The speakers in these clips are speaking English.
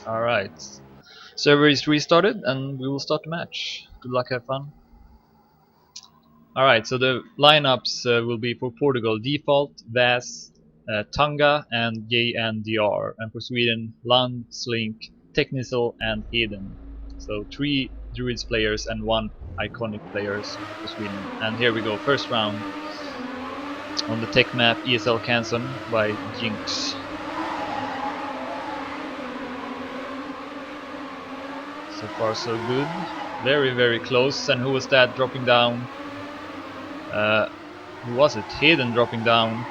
Alright. Server is restarted and we will start the match. Good luck, have fun. Alright, so the lineups will be for Portugal default, Vas, Tonga, and JNDR. And for Sweden, Lund, Slink, Technisel, and Heden. So 3 Druids players and 1 iconic players for Sweden. And here we go, first round on the tech map ESL Canson by Jinx. So far so good. Very, very close. And who was that dropping down? Who was it? Heden dropping down.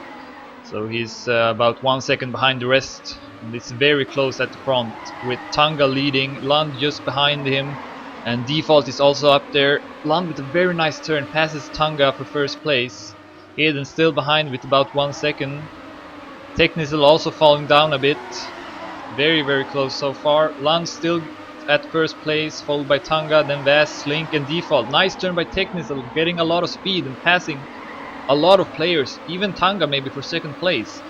So he's about 1 second behind the rest. And it's very close at the front with Tonga leading, Lund just behind him. And Default is also up there. Lund with a very nice turn passes Tonga for first place. Heden still behind with about 1 second. Technisel also falling down a bit. Very, very close so far. Lund still at first place, followed by Tonga, then Vas, Slink, and Default. Nice turn by Technisel, getting a lot of speed and passing a lot of players. Even Tonga maybe for second place.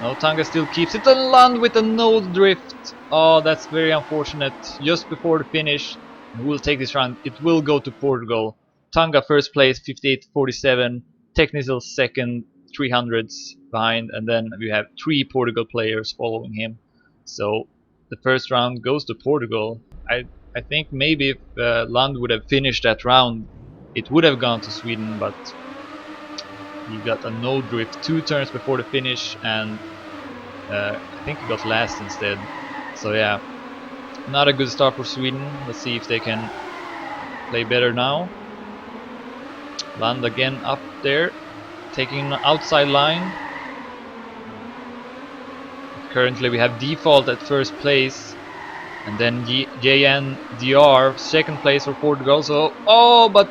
No, Tonga still keeps it. And Lund with a no drift. Oh, that's very unfortunate. Just before the finish, we'll take this round. It will go to Portugal. Tonga first place, 58.47. Technisel second, 300s behind, and then we have 3 Portugal players following him. So the first round goes to Portugal. I think maybe if Lund would have finished that round, it would have gone to Sweden, but he got a no drift 2 turns before the finish, and I think he got last instead. So yeah, not a good start for Sweden. Let's see if they can play better now. Lund again up there, taking an outside line. Currently we have Default at first place, and then JNDR second place for Portugal. So but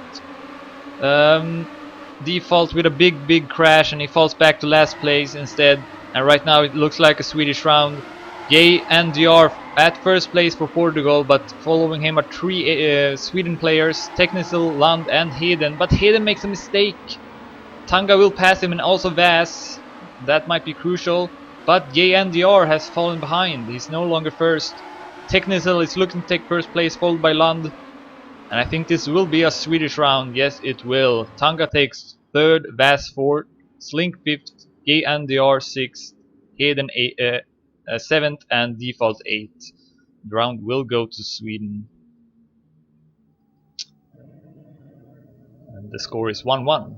Default with a big crash, and he falls back to last place instead. And right now it looks like a Swedish round. JNDR at first place for Portugal, but following him are 3 Sweden players: Technisel, Lund, and Heden. But Heden makes a mistake. Tonga will pass him, and also Vas. That might be crucial. But JNDR has fallen behind. He's no longer first. Technisel is looking to take first place, followed by Lund. And I think this will be a Swedish round. Yes, it will. Tonga takes third, Vas fourth, Slink fifth, JNDR sixth, Heden 7th, and Default 8th. The round will go to Sweden. And the score is 1-1.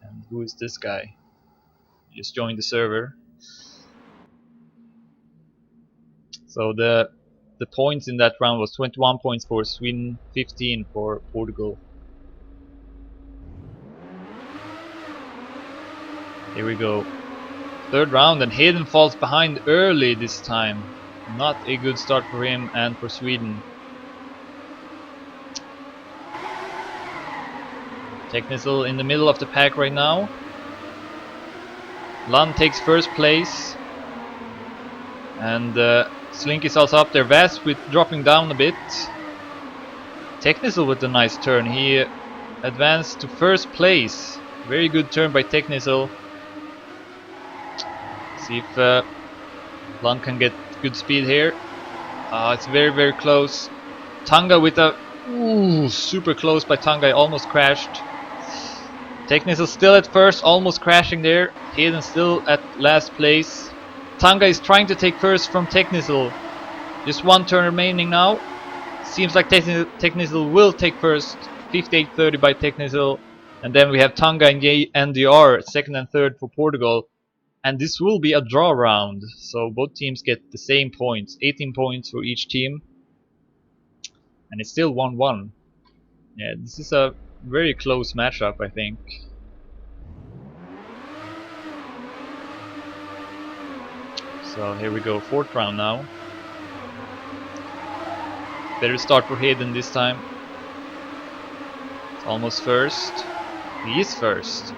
And who is this guy? Just joined the server. So the points in that round was 21 points for Sweden, 15 for Portugal. Here we go. Third round, and Heden falls behind early this time. Not a good start for him and for Sweden. Technisel in the middle of the pack right now. Lund takes first place, and Slink is also up there. Vas with dropping down a bit. Technisel with a nice turn. He advanced to first place. Very good turn by Technisel. See if Lund can get good speed here. It's very close. Tonga with a super close by Tonga. Almost crashed. Technisel still at first, almost crashing there. Heden still at last place. Tonga is trying to take first from Technisel. Just 1 turn remaining now. Seems like Technisel will take first. 58.30 by Technisel. And then we have Tonga and JNDR second and third for Portugal. And this will be a draw round. So both teams get the same points. 18 points for each team. And it's still 1-1. Yeah, this is a very close matchup, I think. So here we go, 4th round now. Better start for Heden this time. It's almost first. He is first.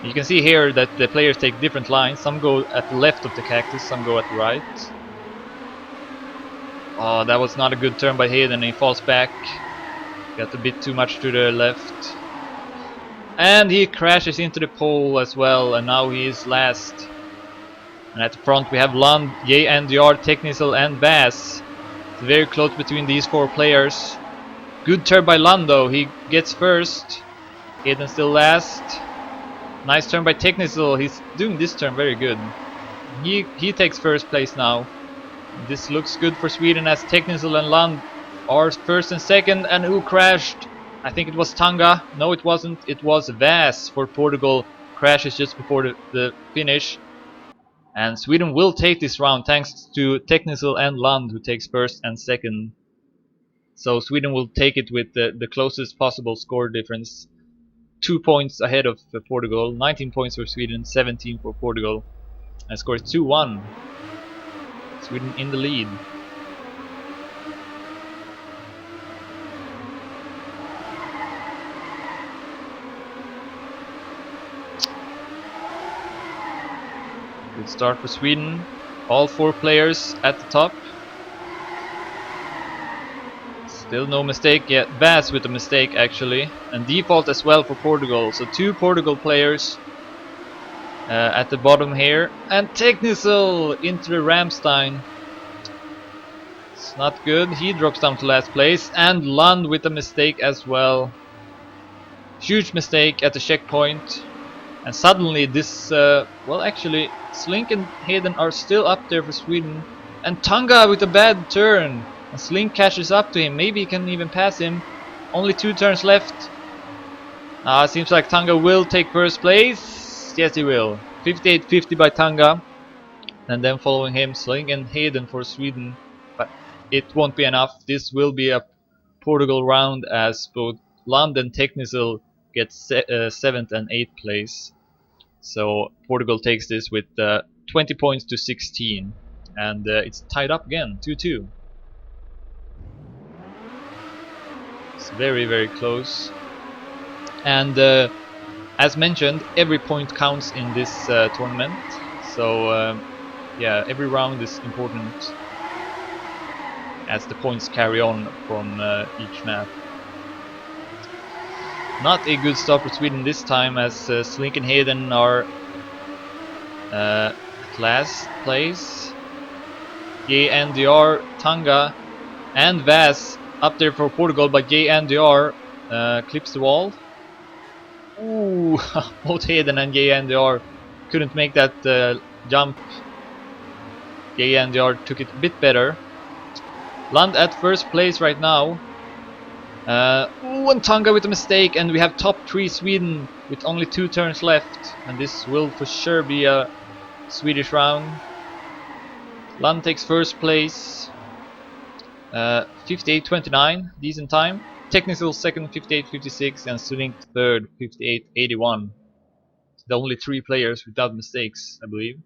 You can see here that the players take different lines. Some go at the left of the cactus, some go at the right. Oh, that was not a good turn by Heden. He falls back. Got a bit too much to the left. And he crashes into the pole as well, and now he is last. And at the front we have Lund, Ye and Yard, Technical and Bass. It's very close between these 4 players. Good turn by Lund though, he gets first. Eden still last. Nice turn by Technical, he's doing this turn very good. He takes first place now. This looks good for Sweden as Technical and Lund are first and second. And who crashed? I think it was Tanga. No, it wasn't. It was Vass for Portugal. Crashes just before the finish. And Sweden will take this round thanks to Technical and Lund, who takes first and second. So Sweden will take it with the closest possible score difference. 2 points ahead of Portugal. 19 points for Sweden, 17 for Portugal. And score is 2-1. Sweden in the lead. Good start for Sweden. All 4 players at the top. Still no mistake yet. Bass with a mistake actually. And default as well for Portugal. So 2 Portugal players at the bottom here. And Technical into the Ramstein. It's not good. He drops down to last place. And Lund with a mistake as well. Huge mistake at the checkpoint. And suddenly this, well actually, Slink and Hayden are still up there for Sweden. And Tanga with a bad turn. And Slink catches up to him. Maybe he can even pass him. Only 2 turns left. Seems like Tanga will take first place. Yes, he will. 58-50 by Tanga. And then following him, Slink and Hayden for Sweden. But it won't be enough. This will be a Portugal round as both Lund and Technical get 7th and 8th place. So Portugal takes this with 20 points to 16. And it's tied up again, 2-2. It's very, very close. And as mentioned, every point counts in this tournament. So yeah, every round is important as the points carry on from each map. Not a good start for Sweden this time, as Slink and Hayden are at last place. Ye and DR, Tanga and Vass up there for Portugal, but Ye and DR clips the wall. Ooh, both Hayden and Ye and DR couldn't make that jump. Ye and DR took it a bit better. Lund at first place right now. And Tanga with a mistake, and we have top 3 Sweden with only 2 turns left, and this will for sure be a Swedish round. Lund takes first place, 58-29, decent time. Technical second, 58-56, and Slink third, 58-81. The only 3 players without mistakes, I believe.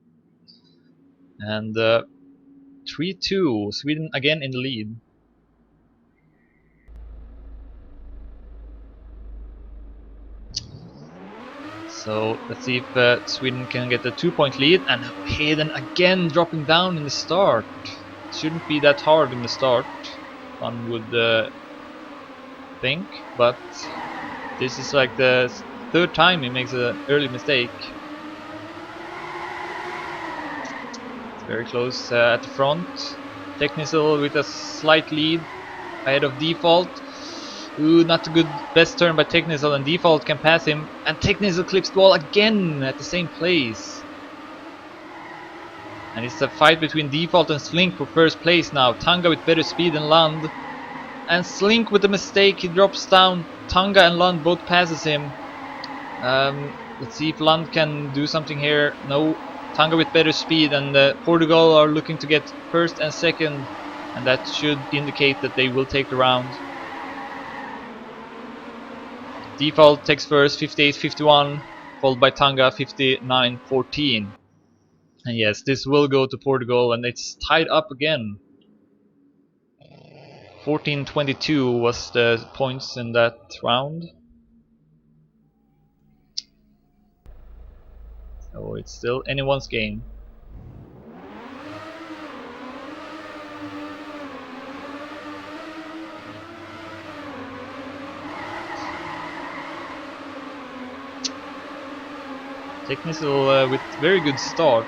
And 3-2, Sweden again in the lead. So let's see if Sweden can get a 2-point lead, and Hayden again dropping down in the start. It shouldn't be that hard in the start, one would think, but this is like the 3rd time he makes an early mistake. It's very close at the front. Technical with a slight lead ahead of default. Ooh, not a good best turn by Technical, and default can pass him, and Technical clips the wall again at the same place. And it's a fight between default and Slink for first place now. Tanga with better speed than Lund, and Slink with a mistake, he drops down. Tanga and Lund both passes him. Let's see if Lund can do something here. No, Tanga with better speed, and Portugal are looking to get first and second, and that should indicate that they will take the round. Default takes first, 58-51, followed by Tanga, 59-14. And yes, this will go to Portugal, and it's tied up again. 14-22 was the points in that round. So it's still anyone's game. Technical with very good start.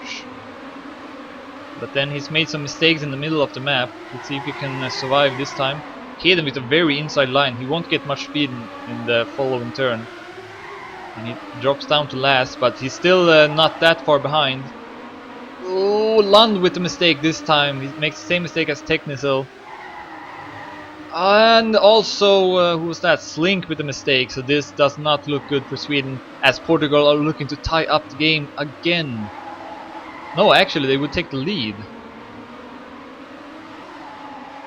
But then he's made some mistakes in the middle of the map. Let's see if he can survive this time. Hayden with a very inside line. He won't get much speed in the following turn. And he drops down to last, but he's still not that far behind. Oh, Lund with a mistake this time. He makes the same mistake as Technisel. And also, who was that? Slink with a mistake. So this does not look good for Sweden, as Portugal are looking to tie up the game again. No, actually, they would take the lead.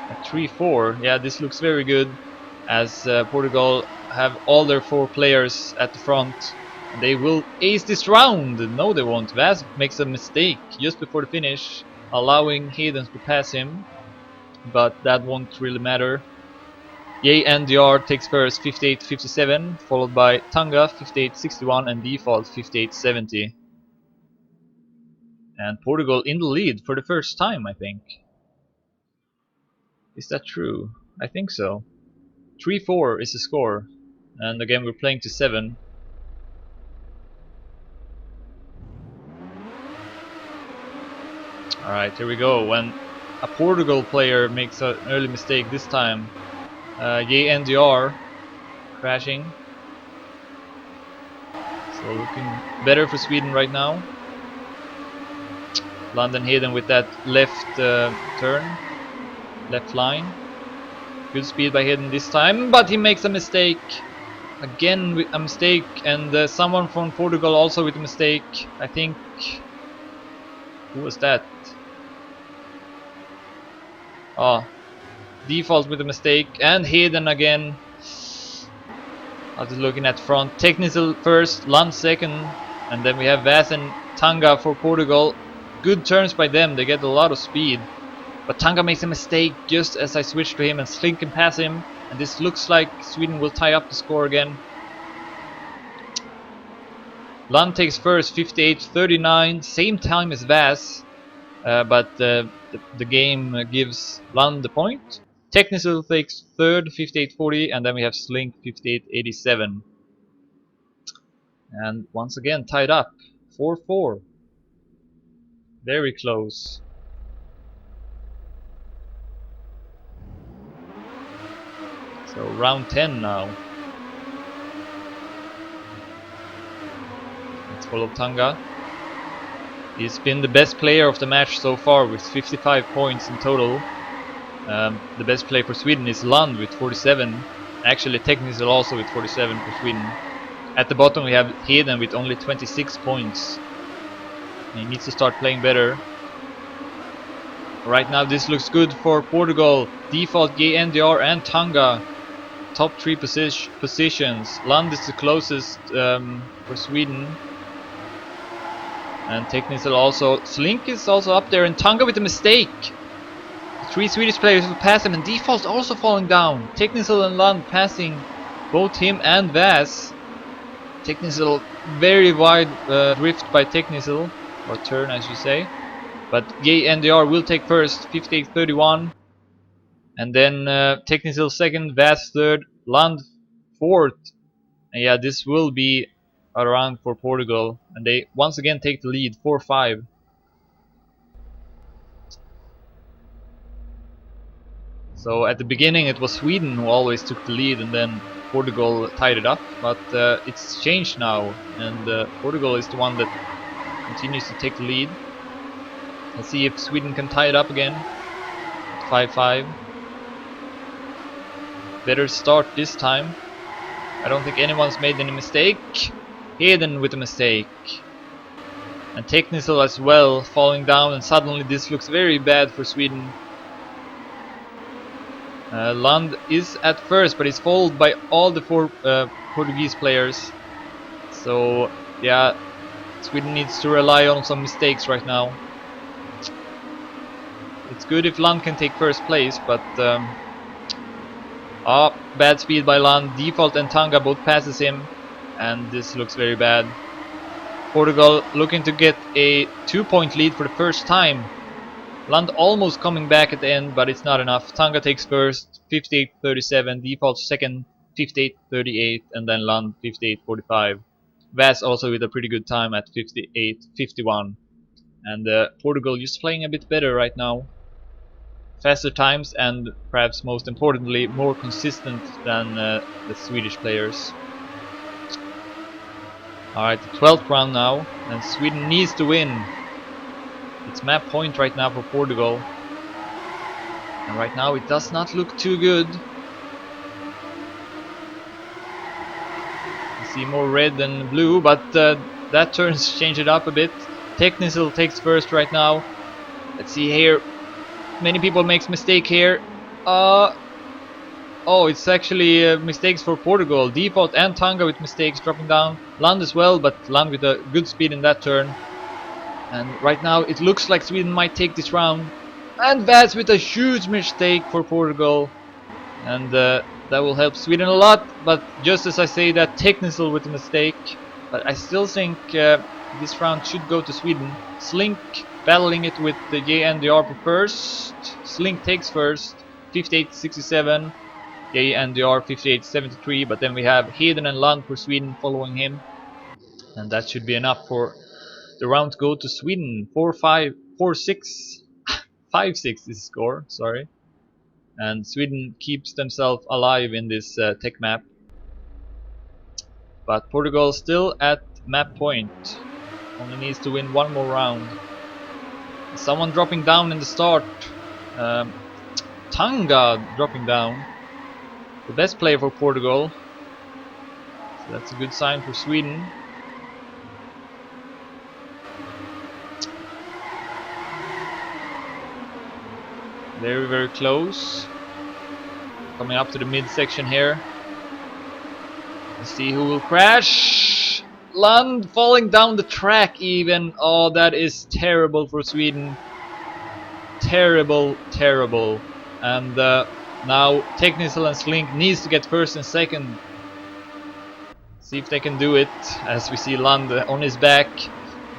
At 3-4. Yeah, this looks very good, as Portugal have all their 4 players at the front. And they will ace this round. No, they won't. Vaz makes a mistake just before the finish, allowing Hayden to pass him. But that won't really matter. Ye and Diar takes first 58-57, followed by Tanga 58-61 and Default 58-70. And Portugal in the lead for the first time, I think. Is that true? I think so. 3-4 is the score. And again, we're playing to 7. Alright, here we go. When a Portugal player makes an early mistake this time, Ye and Diar crashing. So looking better for Sweden right now. London Hayden with that left turn, left line. Good speed by Hayden this time, but he makes a mistake. Again with a mistake, and someone from Portugal also with a mistake. I think... who was that? Oh, Default with a mistake, and Hayden again. I was looking at front. Technisel first, Lund second, and then we have Vaz and Tanga for Portugal. Good turns by them, they get a lot of speed. But Tanga makes a mistake just as I switch to him, and Slink can pass him. And this looks like Sweden will tie up the score again. Lund takes first, 58-39, same time as Vaz. But the game gives Lund the point. Technisel takes third, 58-40, and then we have Slink 58-87. And once again tied up, 4-4. Very close. So round 10 now. Let's follow Tanga. He's been the best player of the match so far with 55 points in total. The best player for Sweden is Lund with 47. Actually, Technisel also with 47 for Sweden. At the bottom we have Hayden with only 26 points. He needs to start playing better. Right now this looks good for Portugal. Default, GNDR and Tanga. Top 3 positions. Lund is the closest for Sweden. And Technisel also. Slink is also up there, and Tanga with a mistake. 3 Swedish players will pass him, and Default also falling down. Technisel and Lund passing both him and Vaz. Technisel, very wide drift by Technisel, or turn I should say. But Ye and NDR will take first, 58-31. And then Technisel second, Vaz third, Lund fourth. And yeah, this will be a round for Portugal. And they once again take the lead, 4-5. So at the beginning it was Sweden who always took the lead, and then Portugal tied it up. But it's changed now, and Portugal is the one that continues to take the lead. Let's see if Sweden can tie it up again. 5-5. Better start this time. I don't think anyone's made any mistake. Hayden with a mistake. And Technisel as well, falling down, and suddenly this looks very bad for Sweden. Lund is at first, but he's followed by all the 4 Portuguese players. So yeah, Sweden needs to rely on some mistakes right now. It's good if Lund can take first place, but bad speed by Lund. Default and Tanga both passes him, and this looks very bad. Portugal looking to get a 2-point lead for the first time. Lund almost coming back at the end, but it's not enough. Tanga takes first, 58-37. Default second, 58-38, and then Lund 58-45. Vaz also with a pretty good time at 58-51. And Portugal just playing a bit better right now. Faster times and perhaps most importantly more consistent than the Swedish players. Alright, the 12th round now, and Sweden needs to win. It's map point right now for Portugal. And right now it does not look too good. You see more red than blue, but that turns change it up a bit. Technical takes first right now. Let's see here. Many people makes mistake here. Oh, it's actually mistakes for Portugal. Default and Tonga with mistakes dropping down. Land as well, but Land with a good speed in that turn. And right now it looks like Sweden might take this round. And Vaz with a huge mistake for Portugal. And that will help Sweden a lot. But just as I say that, Technical with a mistake. But I still think this round should go to Sweden. Slink battling it with the JNDR for first. Slink takes first. 58-67. JNDR 58-73. But then we have Heden and Land for Sweden following him. And that should be enough for the round to go to Sweden. 4-5, 4-6. 5-6 is the score, sorry. And Sweden keeps themselves alive in this tech map. But Portugal still at map point. Only needs to win one more round. Someone dropping down in the start. Tonga dropping down. The best player for Portugal. So that's a good sign for Sweden. Very, very close. Coming up to the midsection here. Let's see who will crash. Land falling down the track even. Oh, that is terrible for Sweden. Terrible, terrible. And now Technical and Slink needs to get first and second. See if they can do it. As we see Land on his back.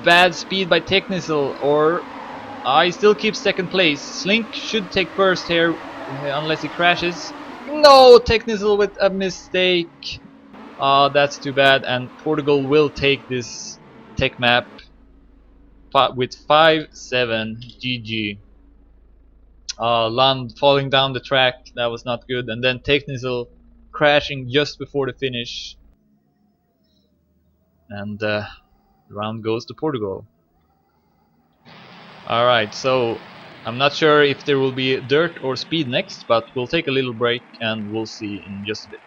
Bad speed by Technical, or he still keeps second place. Slink should take first here, unless he crashes. No, Technical with a mistake. That's too bad, and Portugal will take this tech map with 5-7. GG. Land falling down the track, that was not good, and then Technical crashing just before the finish. And the round goes to Portugal. Alright, so I'm not sure if there will be dirt or speed next, but we'll take a little break and we'll see in just a bit.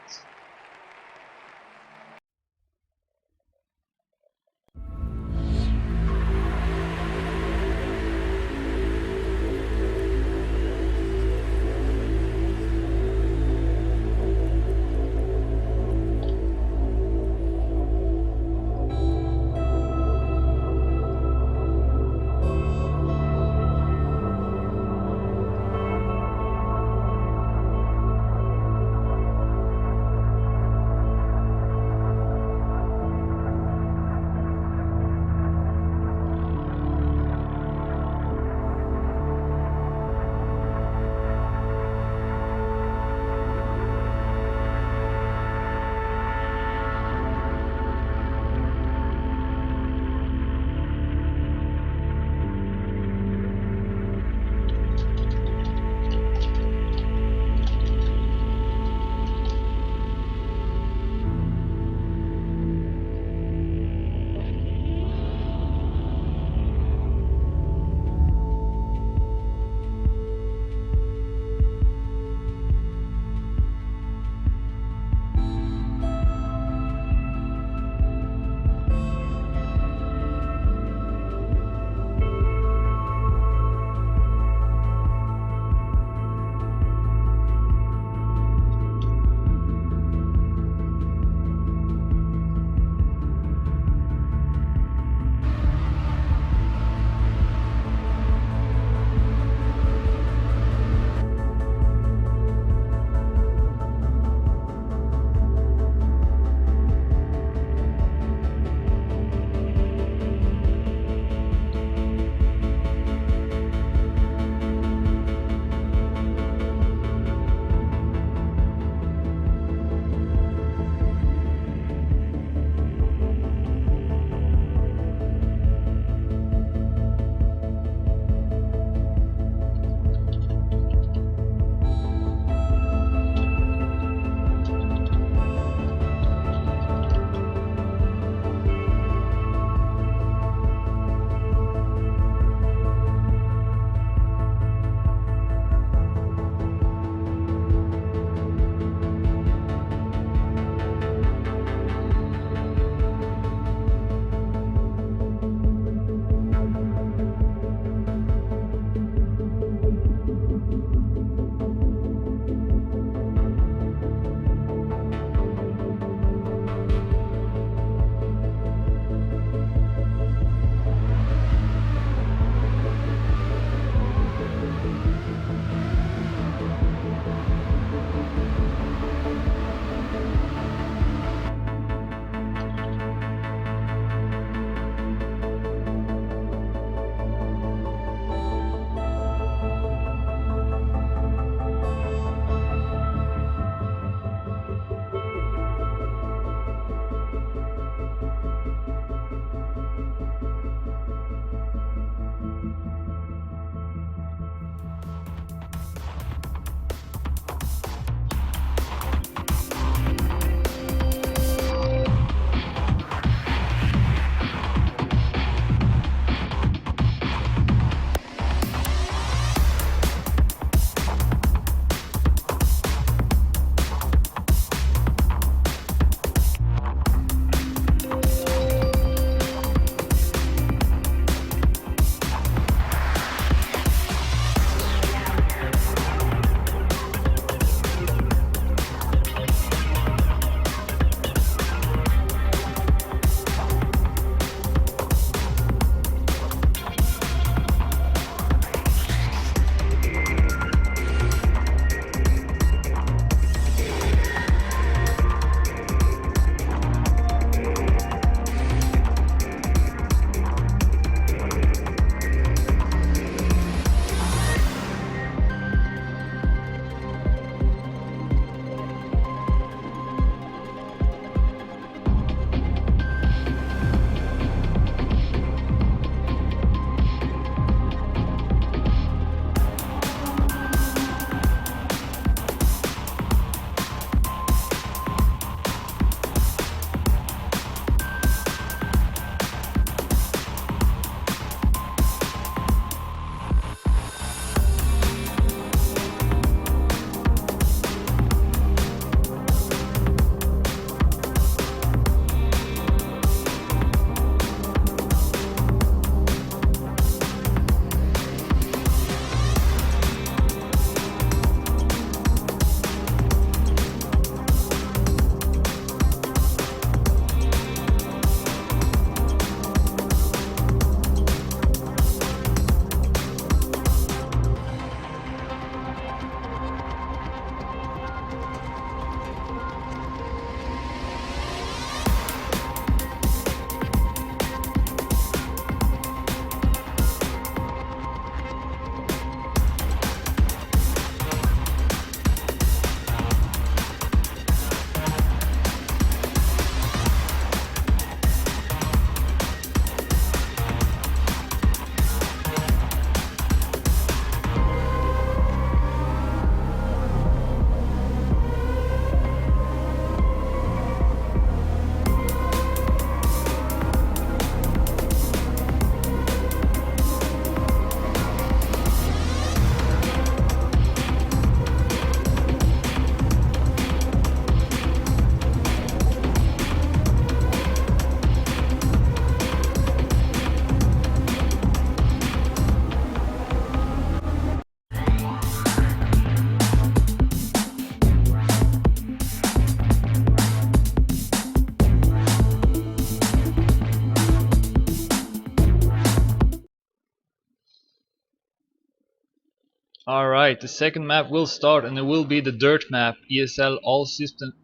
Alright, the second map will start, and it will be the dirt map, ESL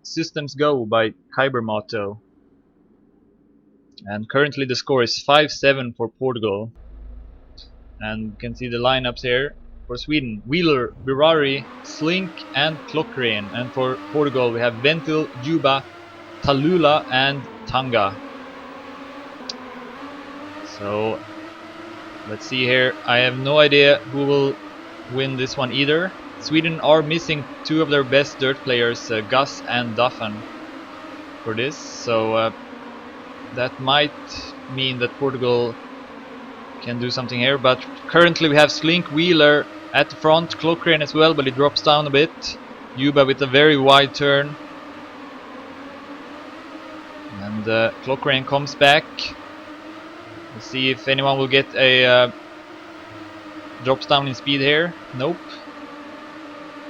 Systems Go by Kybermoto. And currently the score is 5-7 for Portugal. And you can see the lineups here. For Sweden, Wheeler, Birari, Slink and Klockrén. And for Portugal we have Ventil, Juba, Tallulah and Tanga. So let's see here. I have no idea who will win this one either. Sweden are missing two of their best dirt players, Gus and Duffan, for this. So that might mean that Portugal can do something here. But currently we have Slink, Wheeler at the front, Klockrén as well, but it drops down a bit. Juba with a very wide turn. And Klockrén comes back. Let's see if anyone will get a drops down in speed here. Nope.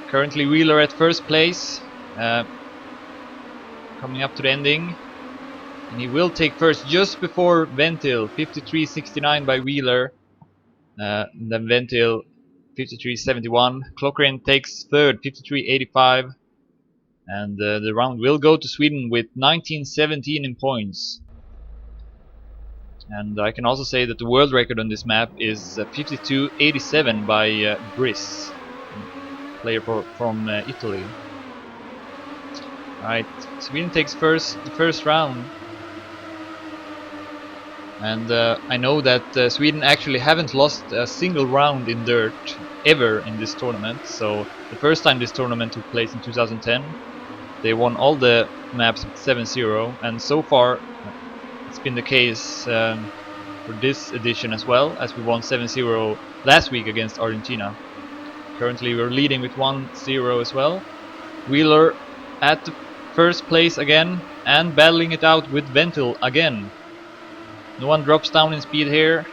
Currently Wheeler at first place, coming up to the ending, and he will take first just before Ventil. 53.69 by Wheeler, then Ventil 53.71. Klockrén takes third, 53.85, and the round will go to Sweden with 19.17 in points. And I can also say that the world record on this map is 52.87 by Briss, player from Italy. Alright, Sweden takes the first round. And I know that Sweden actually haven't lost a single round in dirt ever in this tournament. So the first time this tournament took place in 2010, they won all the maps 7-0, and so far it's been the case for this edition as well, as we won 7-0 last week against Argentina. Currently we're leading with 1-0 as well. Wheeler at the first place again, and battling it out with Ventil again. No one drops down in speed here.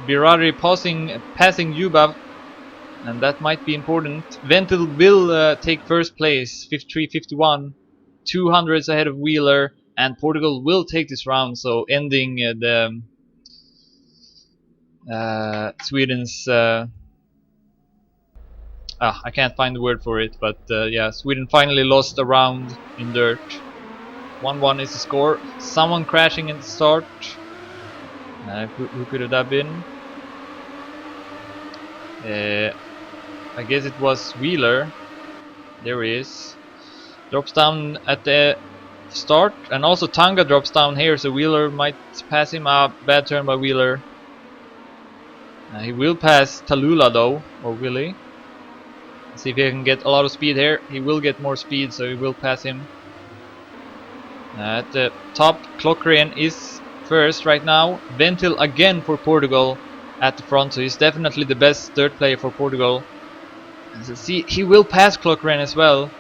Birari passing Juba, and that might be important. Ventil will take first place, 53.51, 200s ahead of Wheeler, and Portugal will take this round, so ending the Sweden's I can't find the word for it, but yeah, Sweden finally lost a round in dirt. 1-1 is the score. Someone crashing in the start. Who could have that been? I guess it was Wheeler. There he is. Drops down at the start, and also Tanga drops down here, so Wheeler might pass him. Bad turn by Wheeler. He will pass Tallulah though, or will he? Let's see if he can get a lot of speed here. He will get more speed, so he will pass him. At the top, Klockrén is first right now. Ventil again for Portugal at the front, so he's definitely the best dirt player for Portugal. And see, he will pass Klockrén as well.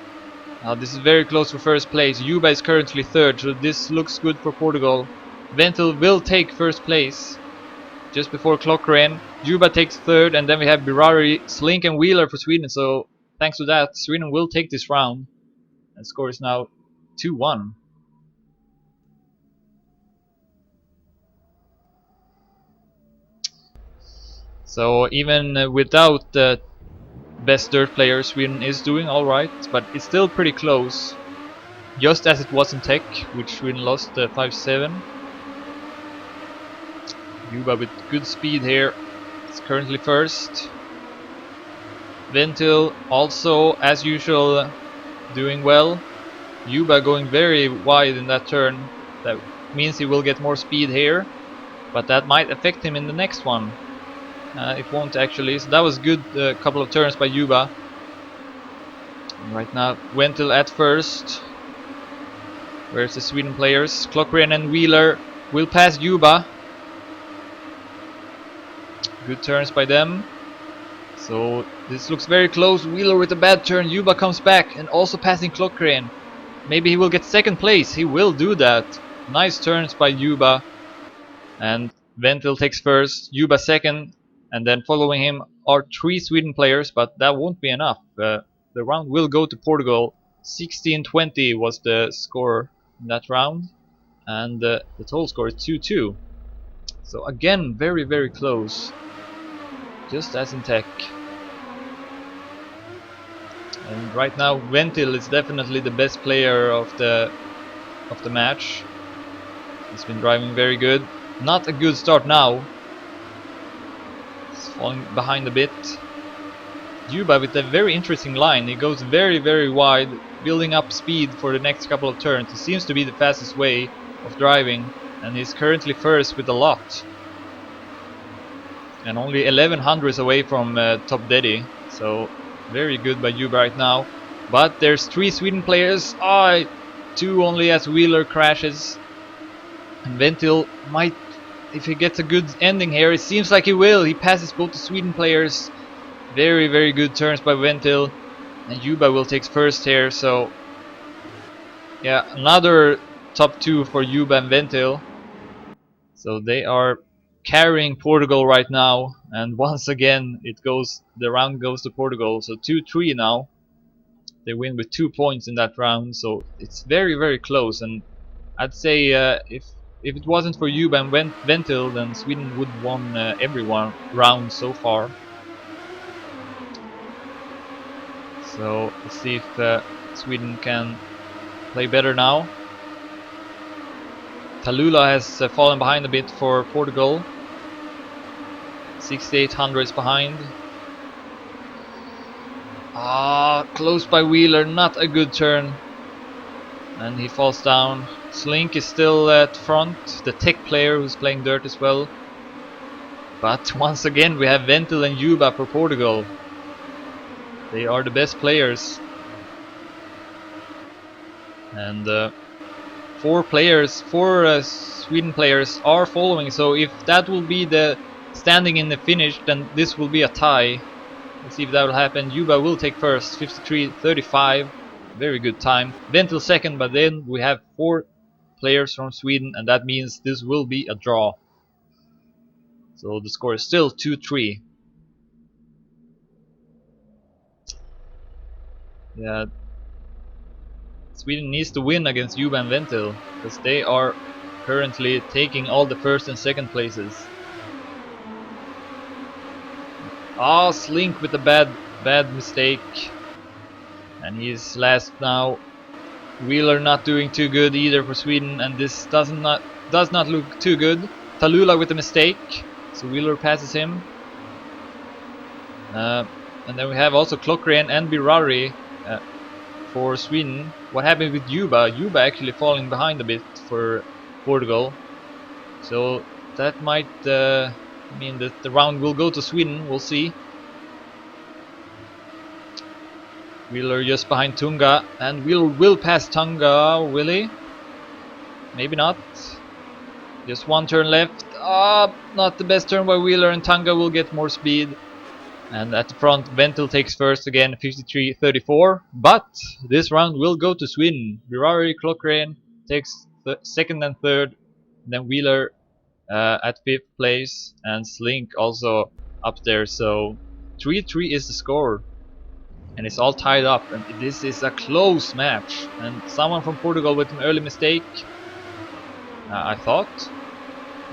This is very close for first place. Juba is currently third, so this looks good for Portugal. Ventil will take first place just before Klockrén. Juba takes third, and then we have Birari, Slink and Wheeler for Sweden, so thanks to that Sweden will take this round. And score is now 2-1. So even without the best dirt player, Sweden is doing alright, but it's still pretty close. Just as it was in Tech, which Sweden lost 5-7. Juba with good speed here. It's currently first. Ventil also, as usual, doing well. Juba going very wide in that turn. That means he will get more speed here, but that might affect him in the next one. It won't actually. So that was good couple of turns by Juba. And right now Ventil at first. Where's the Sweden players? Klockrén and Wheeler will pass Juba. Good turns by them. So this looks very close. Wheeler with a bad turn. Juba comes back and also passing Klockrén. Maybe he will get second place. He will do that. Nice turns by Juba. And Ventil takes first. Juba second. And then following him are 3 Sweden players, but that won't be enough. The round will go to Portugal. 16-20 was the score in that round. And the total score is 2-2. So again, very very close, just as in tech. And right now Ventil is definitely the best player of the match. He's been driving very good. Not a good start now. He's falling behind a bit. Juba with a very interesting line. He goes very very wide, building up speed for the next couple of turns. It seems to be the fastest way of driving, and he's currently first with a lot. And only 11 hundredths away from Top Daddy. So very good by Juba right now. But there's 3 Sweden players. 2 only as Wheeler crashes. And Ventil might, if he gets a good ending here, it seems like he will. He passes both the Sweden players. Very very good turns by Ventil. And Juba will take first here. So yeah, another top 2 for Juba and Ventil. So they are carrying Portugal right now, and once again the round goes to Portugal. So 2-3 now. They win with 2 points in that round, so it's very very close. And I'd say if it wasn't for Juba and Ventil, then Sweden would have won every round so far. So let's see if Sweden can play better now. Tallulah has fallen behind a bit for Portugal. 68 hundredths behind. Close by Wheeler, not a good turn. And he falls down. Slink is still at front, the tech player who's playing dirt as well. But once again we have Ventil and Juba for Portugal. They are the best players. And 4 Sweden players are following, so if that will be the standing in the finish, then this will be a tie. Let's see if that will happen. Juba will take first, 53.35, very good time. Ventil second, but then we have 4 players from Sweden, and that means this will be a draw. So the score is still 2-3. Yeah, Sweden needs to win against Juba and Ventil, because they are currently taking all the first and second places. Slink with a bad mistake, and he's last now. Wheeler not doing too good either for Sweden, and this does not look too good. Tallulah with a mistake, so Wheeler passes him. And then we have also Klokren and Birari for Sweden. What happened with Juba? Juba actually falling behind a bit for Portugal, so that might mean that the round will go to Sweden. We'll see. Wheeler just behind Tunga, and Wheeler will pass Tunga, will he? Maybe not. Just 1 turn left. Not the best turn by Wheeler, and Tunga will get more speed. And at the front, Ventil takes first again, 53.34. But this round will go to Sweden. Birari Klokren takes second and third. Then Wheeler at 5th place, and Slink also up there. So 3-3 is the score, and it's all tied up, and this is a close match. And someone from Portugal with an early mistake, I thought.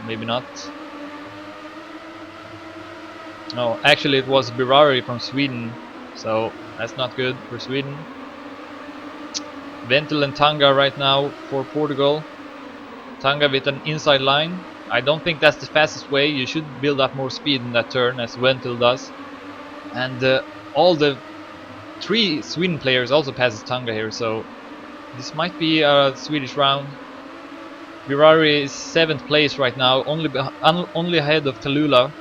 Maybe not. No, actually it was Birari from Sweden, so that's not good for Sweden. Ventil and Tunga right now for Portugal. Tunga with an inside line. I don't think that's the fastest way. You should build up more speed in that turn, as Ventil does. And all the 3 Sweden players also passes Tunga here, so this might be a Swedish round. Birari is 7th place right now, only ahead of Tallulah.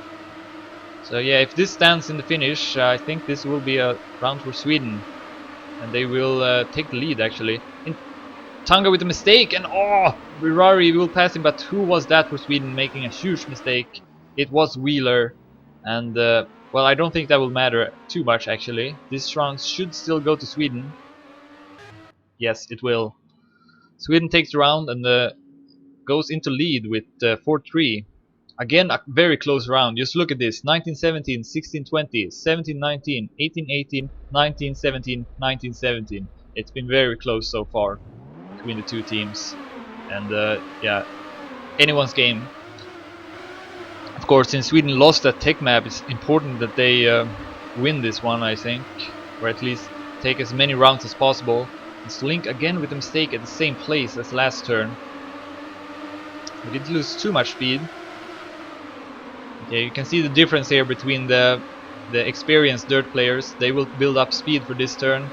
So yeah, if this stands in the finish, I think this will be a round for Sweden, and they will take the lead actually. Tunga with a mistake, and Birari will pass him, but who was that for Sweden making a huge mistake? It was Wheeler, and well, I don't think that will matter too much actually. This round should still go to Sweden. Yes, it will. Sweden takes the round and goes into lead with 4-3. Again, a very close round. Just look at this: 1917, 1620, 1719, 1818, 1917, 1917. It's been very close so far between the 2 teams, and yeah, anyone's game. course, since Sweden lost that tech map, it's important that they win this one, I think, or at least take as many rounds as possible. And Slink again with a mistake at the same place as last turn. We didn't lose too much speed. Okay, you can see the difference here between the experienced dirt players. They will build up speed for this turn,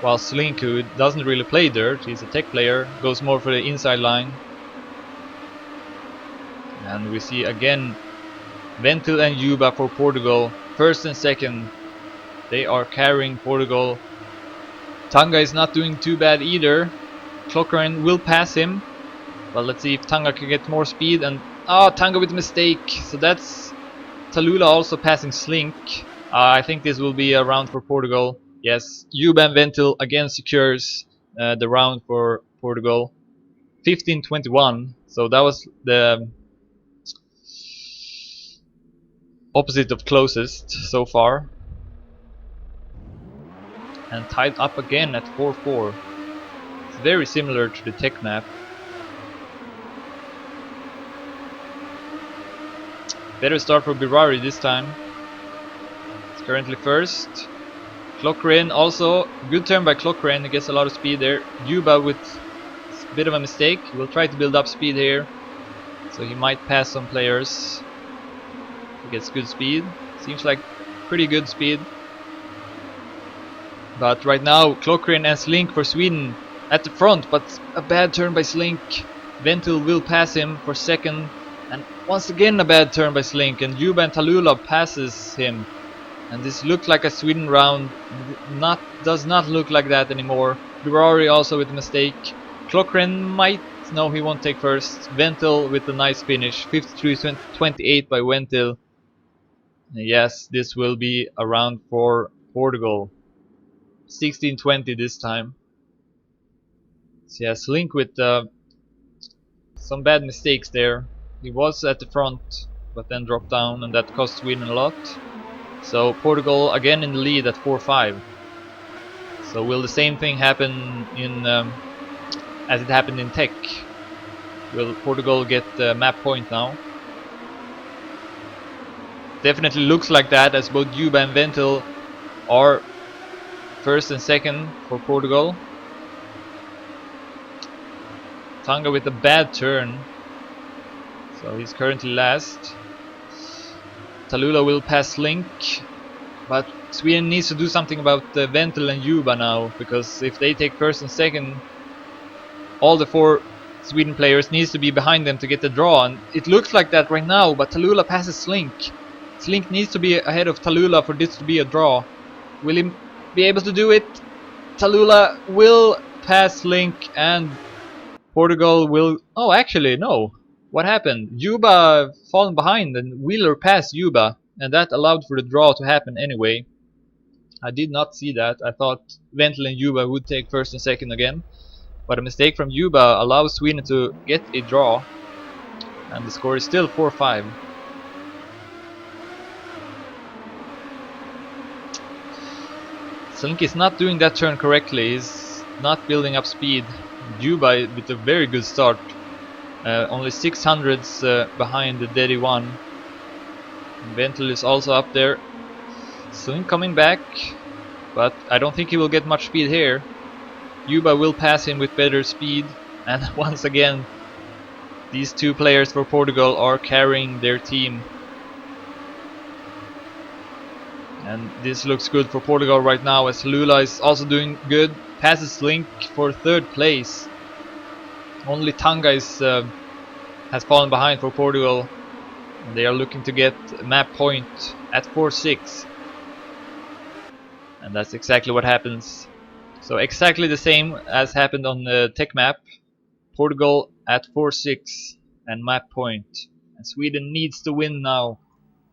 while Slink, who doesn't really play dirt, he's a tech player, goes more for the inside line. And we see again Ventil and Yuba for Portugal, first and second. They are carrying Portugal. Tanga is not doing too bad either. Clockren will pass him, but let's see if Tanga can get more speed. And Tanga with a mistake. So that's Tallulah also passing Slink. I think this will be a round for Portugal. Yes, Yuba and Ventil again secures the round for Portugal. 15-21. So that was the opposite of closest so far. And tied up again at 4-4. It's very similar to the tech map. Better start for Birari this time. It's currently first. Clockren also, good turn by Clockren, he gets a lot of speed there. Yuba with a bit of a mistake, he will try to build up speed here. So he might pass some players. He gets good speed, seems like pretty good speed. But right now, Clockren and Slink for Sweden at the front, but a bad turn by Slink. Ventil will pass him for second, and once again a bad turn by Slink, and Yuba and Tallulah passes him. And this looked like a Sweden round, does not look like that anymore. Birari also with a mistake. Clockren might, no, he won't take first. Ventil with a nice finish, 53-28 by Ventil. Yes, this will be a round for Portugal. 16-20 this time. So yeah, Slink with some bad mistakes there. He was at the front, but then dropped down, and that cost Sweden a lot. So Portugal again in the lead at 4-5. So will the same thing happen in as it happened in Tech? Will Portugal get the map point now? Definitely looks like that, as both Yuba and Ventil are first and second for Portugal. Tanga with a bad turn, so he's currently last. Tallulah will pass Slink, but Sweden needs to do something about Ventil and Yuba now, because if they take first and second, all the four Sweden players needs to be behind them to get the draw, and it looks like that right now, but Tallulah passes Slink. Slink needs to be ahead of Tallulah for this to be a draw. Will he be able to do it? Tallulah will pass Slink, and Portugal will... Oh, actually, no. What happened? Yuba fallen behind and Wheeler passed Yuba, and that allowed for the draw to happen anyway. I did not see that. I thought Ventil and Yuba would take first and second again, but a mistake from Yuba allows Sweden to get a draw, and the score is still 4-5. Slink is not doing that turn correctly. He's not building up speed. Yuba with a very good start. Only 600s behind the Daddy 1. Ventil is also up there. Slink coming back, but I don't think he will get much speed here. Yuba will pass him with better speed, and once again these two players for Portugal are carrying their team. And this looks good for Portugal right now, as Tallulah is also doing good. Passes Slink for third place. Only Tanga is, has fallen behind for Portugal. And they are looking to get map point at 4-6. And that's exactly what happens. So exactly the same as happened on the Tech map. Portugal at 4-6 and map point. And Sweden needs to win now.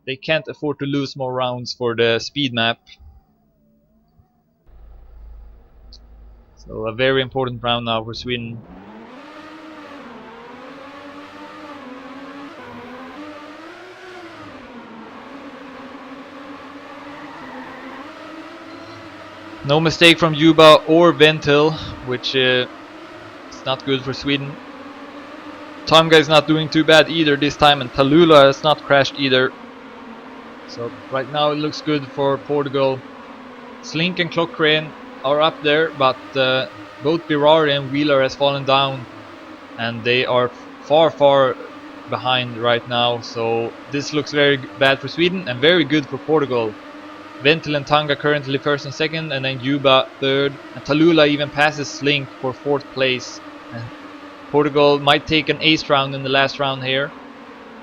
They can't afford to lose more rounds for the speed map. So a very important round now for Sweden. No mistake from Yuba or Ventil, which is not good for Sweden. Tonga is not doing too bad either this time, and Tallulah has not crashed either. So right now it looks good for Portugal. Slink and Clock Crane are up there, but both Birari and Wheeler has fallen down, and they are far behind right now. So this looks very bad for Sweden and very good for Portugal. Ventil and Tonga currently first and second, and then Juba third, and Tallulah even passes Slink for fourth place. And Portugal might take an ace round in the last round here.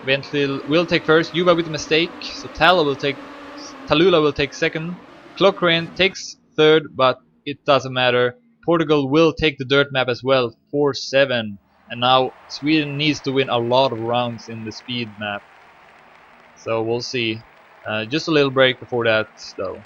Ventil will take first, Juba with a mistake, so Tallulah will take second. Clockran takes third, but it doesn't matter. Portugal will take the dirt map as well, 4-7. And now Sweden needs to win a lot of rounds in the speed map. So we'll see. Just a little break before that though.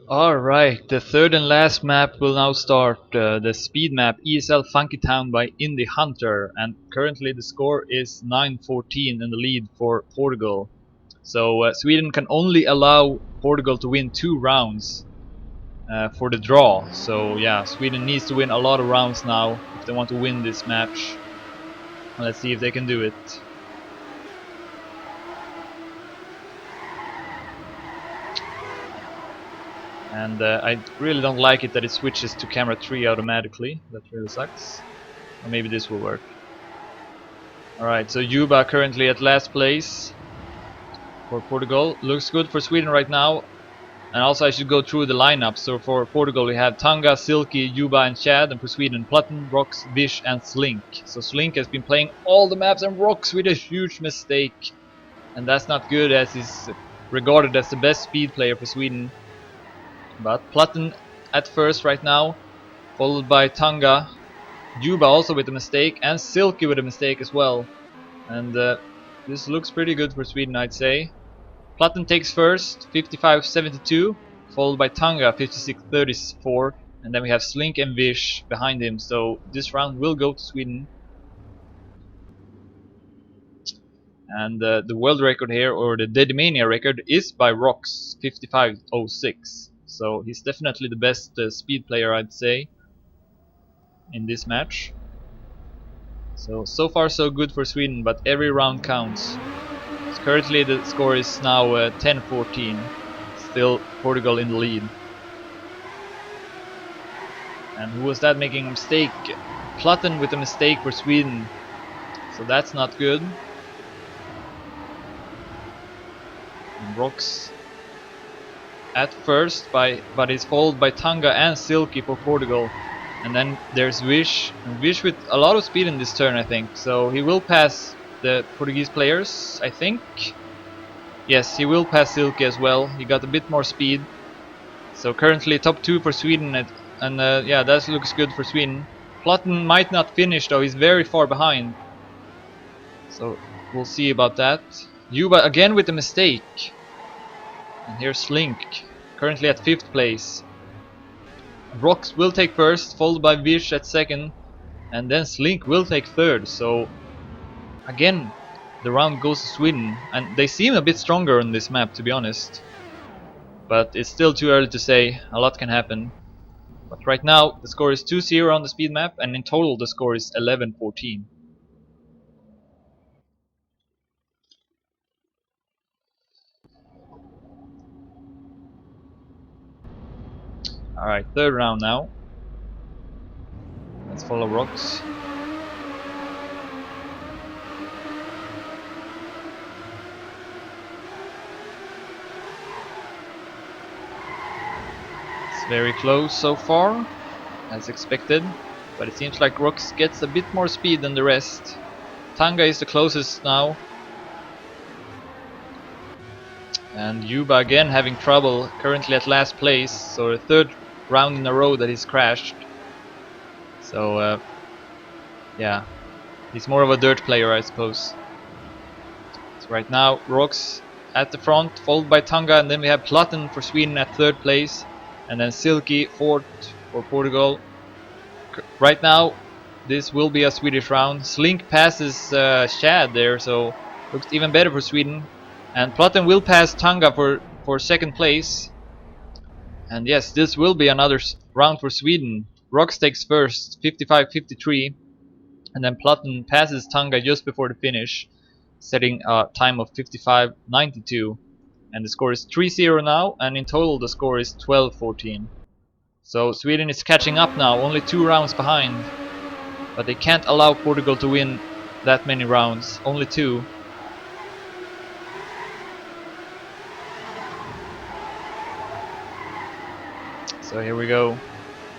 Alright, the third and last map will now start, the speed map ESL Funky Town by Indie Hunter, and currently the score is 9-14 in the lead for Portugal. So Sweden can only allow Portugal to win 2 rounds for the draw. So yeah, Sweden needs to win a lot of rounds now if they want to win this match. Let's see if they can do it. And I really don't like it that it switches to camera 3 automatically. That really sucks. Or maybe this will work. Alright, so Juba currently at last place for Portugal. Looks good for Sweden right now. And also I should go through the lineup. So for Portugal we have Tanga, Silky, Juba and Chad. And for Sweden, Platten, Rox, Vish and Slink. So Slink has been playing all the maps and Rox with a huge mistake. And that's not good, as he's regarded as the best speed player for Sweden. But Platten at first right now, followed by Tanga, Juba also with a mistake, and Silky with a mistake as well. And this looks pretty good for Sweden, I'd say. Platten takes first, 55-72, followed by Tanga, 56-34, and then we have Slink and Vish behind him, so this round will go to Sweden. And the world record here, or the Dedimania record, is by Rox, 55-06. So he's definitely the best speed player, I'd say, in this match. So far so good for Sweden, but every round counts. So currently the score is now 10-14. Still Portugal in the lead. And who was that making a mistake? Platten with a mistake for Sweden. So that's not good. And Rox at first, but is followed by Tanga and Silky for Portugal. And then there's Vish, and Vish with a lot of speed in this turn, I think. So he will pass the Portuguese players, I think. Yes, he will pass Silky as well. He got a bit more speed. So currently top 2 for Sweden, and yeah, that looks good for Sweden. Platten might not finish though, he's very far behind. So we'll see about that. Juba again with a mistake. And here's Slink, currently at 5th place. Rox will take first, followed by Vish at 2nd, and then Slink will take 3rd. So again, the round goes to Sweden, and they seem a bit stronger on this map, to be honest. But it's still too early to say, a lot can happen. But right now, the score is 2-0 on the speed map, and in total the score is 11-14. Alright, 3rd round now. Let's follow Rox. It's very close so far, as expected. But it seems like Rox gets a bit more speed than the rest. Tanga is the closest now. And Juba again having trouble, currently at last place. So the 3rd round in a row that he's crashed. So yeah, he's more of a dirt player, I suppose. So right now Rox at the front, followed by Tanga, and then we have Platten for Sweden at 3rd place, and then Silky 4th for Portugal. Right now this will be a Swedish round. Slink passes Chad there, so looks even better for Sweden. And Platten will pass Tanga for 2nd place. And yes, this will be another round for Sweden. Rox takes first, 55-53. And then Platten passes Tanga just before the finish, setting a time of 55-92. And the score is 3-0 now, and in total the score is 12-14. So Sweden is catching up now, only 2 rounds behind. But they can't allow Portugal to win that many rounds, only 2. So here we go.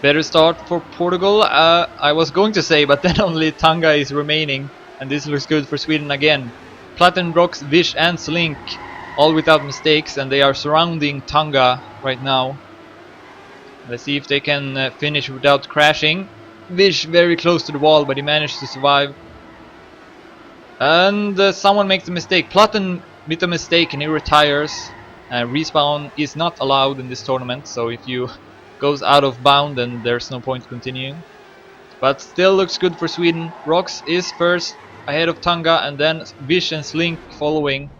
Better start for Portugal, I was going to say, but then only Tanga is remaining. And this looks good for Sweden again. Platten, Rox, Vish and Slink, all without mistakes, and they are surrounding Tanga right now. Let's see if they can finish without crashing. Vish very close to the wall, but he managed to survive. And someone makes a mistake. Platten with a mistake and he retires. Respawn is not allowed in this tournament, so if you goes out of bound, then there's no point continuing. But still looks good for Sweden. Rox is first ahead of Tanga, and then Vish and Slink following,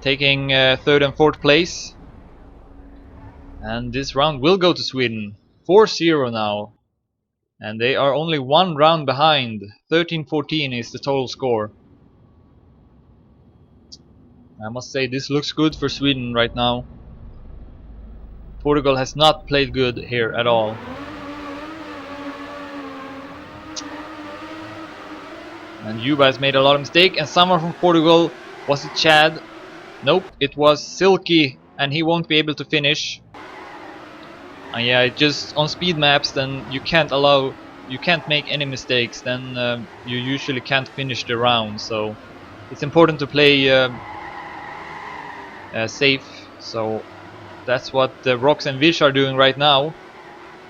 taking third and fourth place. And this round will go to Sweden. 4-0 now. And they are only one round behind. 13-14 is the total score. I must say this looks good for Sweden right now. Portugal has not played good here at all. And Yuba has made a lot of mistakes, and someone from Portugal, was it Chad? Nope, it was Silky, and he won't be able to finish. And yeah, just on speed maps, then you can't make any mistakes, then you usually can't finish the round, so it's important to play safe. So that's what Rox and Vish are doing right now.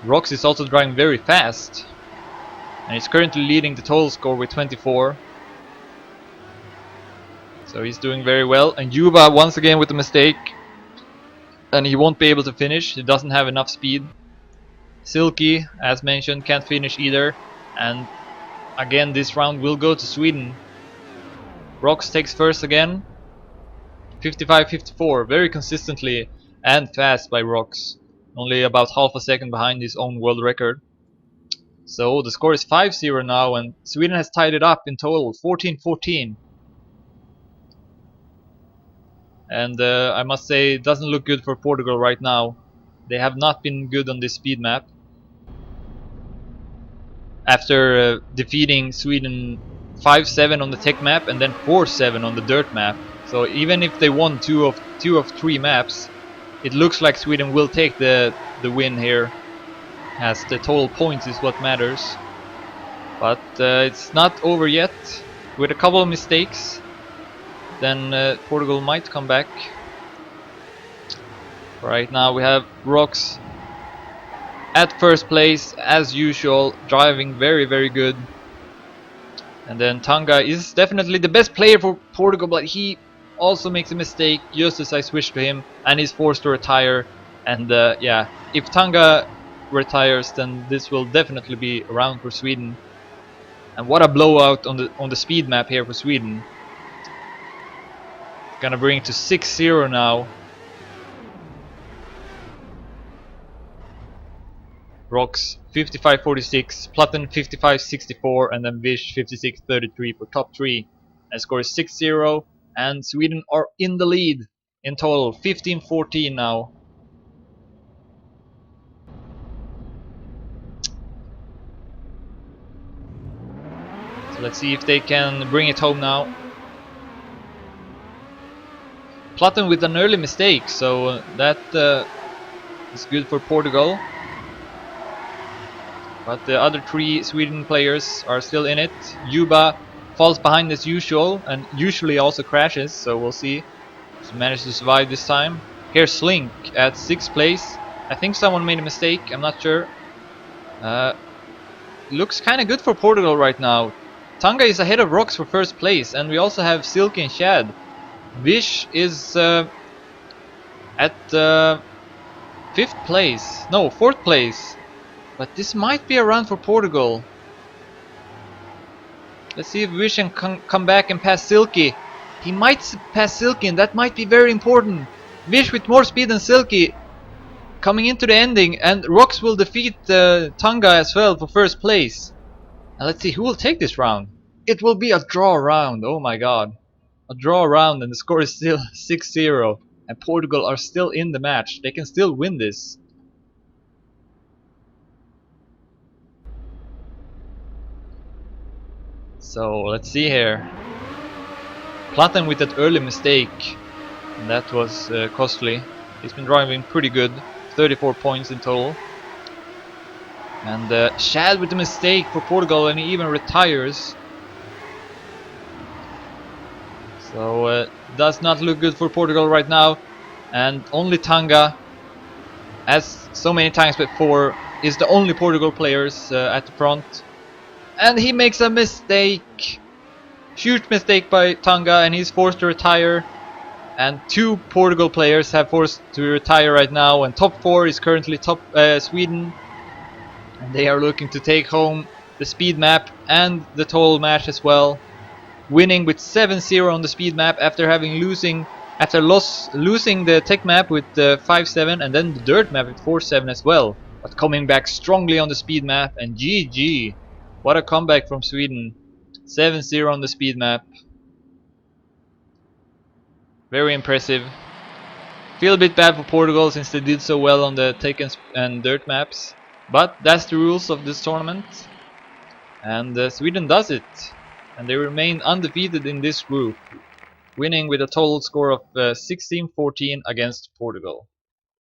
Rox is also driving very fast, and he's currently leading the total score with 24. So he's doing very well. And Yuba once again with a mistake, and he won't be able to finish. He doesn't have enough speed. Silky, as mentioned, can't finish either. And again, this round will go to Sweden. Rox takes first again. 55-54, very consistently and fast by Rox. Only about half a second behind his own world record. So the score is 5-0 now, and Sweden has tied it up in total, 14-14. And I must say, it doesn't look good for Portugal right now. They have not been good on this speed map. After defeating Sweden 5-7 on the tech map and then 4-7 on the dirt map. So even if they won two of 3 maps, it looks like Sweden will take the win here, as the total points is what matters. But it's not over yet. With a couple of mistakes, then Portugal might come back. Right now we have Rox at first place as usual, driving very, very good. And then Tanga is definitely the best player for Portugal, but he also makes a mistake just as I switch to him, and he's forced to retire. And yeah, if Tanga retires, then this will definitely be a round for Sweden. And what a blowout on the speed map here for Sweden. Gonna bring it to 6-0 now. Rox 55-46, Platten 55-64, and then Vish 56-33 for top 3. And score is 6-0, and Sweden are in the lead in total, 15-14 now. So let's see if they can bring it home now. Platten with an early mistake, so that is good for Portugal. But the other 3 Sweden players are still in it. Yuba falls behind as usual, and usually also crashes, so we'll see if he manages to survive this time. Here's Slink at 6th place. I think someone made a mistake, I'm not sure. Looks kinda good for Portugal right now. Tanga is ahead of Rox for 1st place, and we also have Silky and Shad. Vish is at 5th place, no, 4th place. But this might be a round for Portugal. Let's see if Vish can come back and pass Silky. He might pass Silky, and that might be very important. Vish with more speed than Silky coming into the ending, and Rox will defeat Tanga as well for 1st place. And let's see who will take this round. It will be a draw round, oh my god. A draw round, and the score is still 6-0. And Portugal are still in the match. They can still win this. So let's see here. Platten with that early mistake, and that was costly. He's been driving pretty good, 34 points in total. And Shad with the mistake for Portugal, and he even retires. So does not look good for Portugal right now. And only Tanga, as so many times before, is the only Portugal players at the front. And he makes a mistake. Huge mistake by Tanga, and he's forced to retire. And 2 Portugal players have forced to retire right now, and top 4 is currently Sweden, and they are looking to take home the speed map and the total match as well, winning with 7-0 on the speed map after losing the tech map with 5-7 and then the dirt map with 4-7 as well, but coming back strongly on the speed map. And GG, what a comeback from Sweden. 7-0 on the speed map, very impressive. Feel a bit bad for Portugal since they did so well on the tech and dirt maps, but that's the rules of this tournament, and Sweden does it, and they remain undefeated in this group, winning with a total score of 16-14 against Portugal.